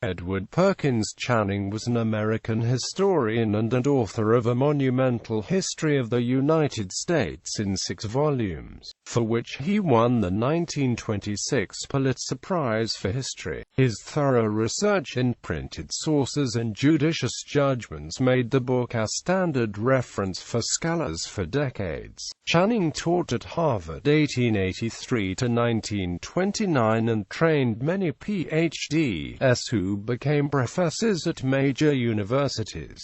Edward Perkins Channing was an American historian and author of a monumental history of the United States in 6 volumes, for which he won the 1926 Pulitzer Prize for History. His thorough research in printed sources and judicious judgments made the book a standard reference for scholars for decades. Channing taught at Harvard 1883 to 1929 and trained many Ph.D.s who became professors at major universities.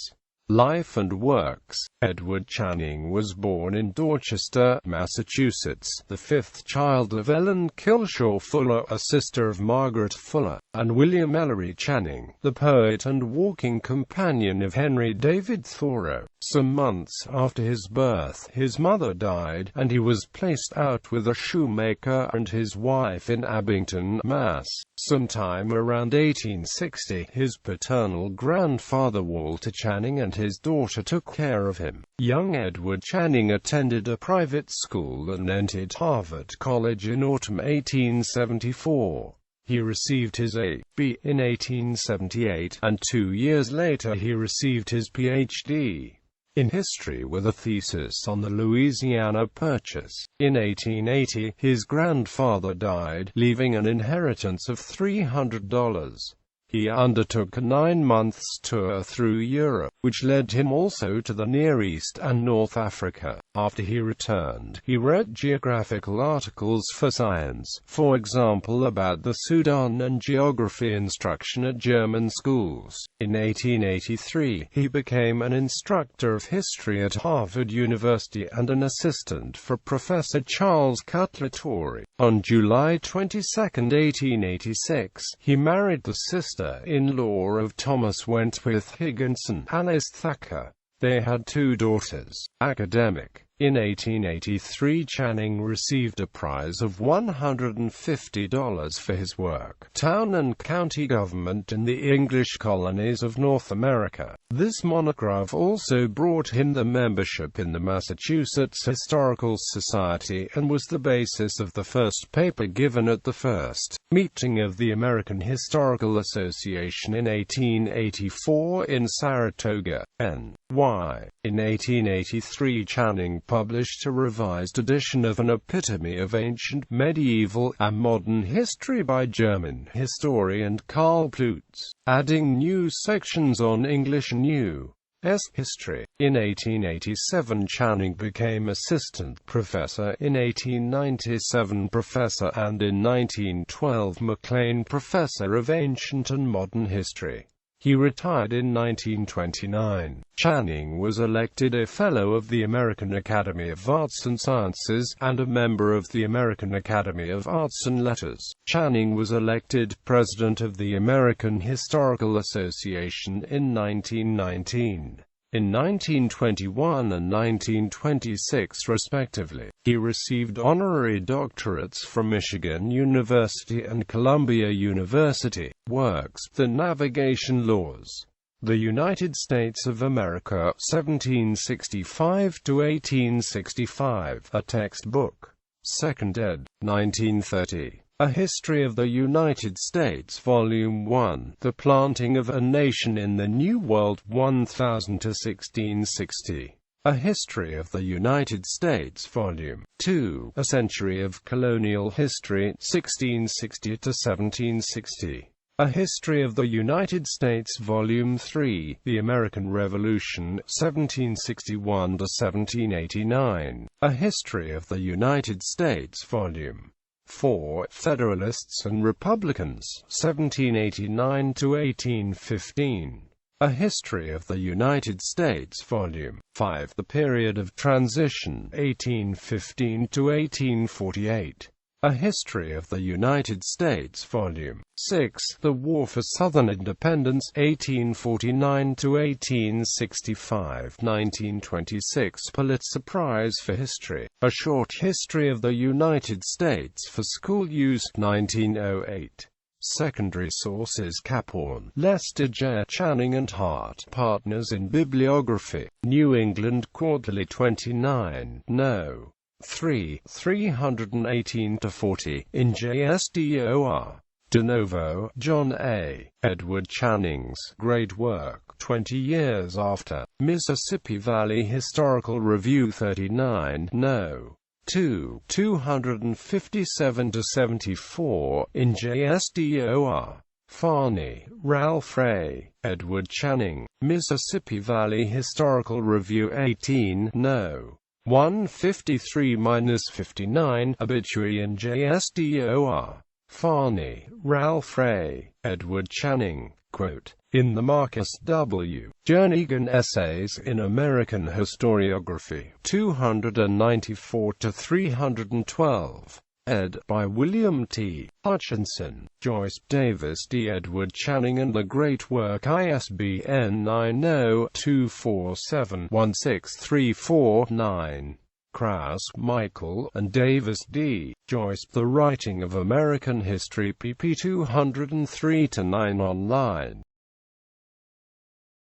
Life and works. Edward Channing was born in Dorchester, Massachusetts, the fifth child of Ellen Kilshaw Fuller, a sister of Margaret Fuller, and William Ellery Channing, the poet and walking companion of Henry David Thoreau. Some months after his birth, his mother died, and he was placed out with a shoemaker and his wife in Abington, Mass. Sometime around 1860, his paternal grandfather Walter Channing and his daughter took care of him. Young Edward Channing attended a private school and entered Harvard College in autumn 1874. He received his A.B. in 1878, and 2 years later he received his Ph.D. in history with a thesis on the Louisiana Purchase. In 1880, his grandfather died, leaving an inheritance of $300. He undertook a 9-month tour through Europe, which led him also to the Near East and North Africa. After he returned, he wrote geographical articles for Science, for example about the Sudan, and geography instruction at German schools. In 1883, he became an instructor of history at Harvard University and an assistant for Professor Charles Cutler Torrey. On July 22, 1886, he married the sister-in-law of Thomas Wentworth Higginson, Alice Thacker. They had 2 daughters. Academic. In 1883, Channing received a prize of $150 for his work, Town and County Government in the English Colonies of North America. This monograph also brought him the membership in the Massachusetts Historical Society and was the basis of the first paper given at the first meeting of the American Historical Association in 1884 in Saratoga, N.Y. In 1883, Channing published a revised edition of An Epitome of Ancient, Medieval, and Modern History by German historian Karl Plutz, adding new sections on English and U.S. history. In 1887, Channing became assistant professor, in 1897 professor, and in 1912 McLean Professor of Ancient and Modern History. He retired in 1929. Channing was elected a Fellow of the American Academy of Arts and Sciences, and a member of the American Academy of Arts and Letters. Channing was elected President of the American Historical Association in 1919. In 1921 and 1926 respectively, he received honorary doctorates from Michigan University and Columbia University. Works: The Navigation Laws. The United States of America, 1765 to 1865, a textbook. 2nd ed. 1930. A History of the United States, Volume 1, The Planting of a Nation in the New World, 1000 to 1660. A History of the United States, Volume 2, A Century of Colonial History, 1660 to 1760. A History of the United States, Volume 3, The American Revolution, 1761 to 1789. A History of the United States, Volume 4, Federalists and Republicans, 1789 to 1815. A History of the United States, Volume 5, The Period of Transition, 1815 to 1848. A History of the United States, Volume 6, The War for Southern Independence, 1849 to 1865, 1926 Pulitzer Prize for History. A Short History of the United States for School Use, 1908. Secondary sources: Caphorn, Lester J. Channing and Hart, Partners in Bibliography. New England Quarterly 29, No. 3, 318-40, in JSDOR. De novo, John A. Edward Channing's great work, 20 years after. Mississippi Valley Historical Review 39, No. 2, 257-74, in JSDOR. Farney, Ralph A. Edward Channing. Mississippi Valley Historical Review 18, No. 153-59, Obituary in JSDOR. Farney, Ralph A. Edward Channing. Quote, in the Marcus W. Jernigan Essays in American Historiography, 294-312. Ed. by William T. Hutchinson, Joyce Davis D. Edward Channing and the Great Work, ISBN 90-247-16349. Krause, Michael, and Davis D. Joyce, The Writing of American History, pp. 203-9 online.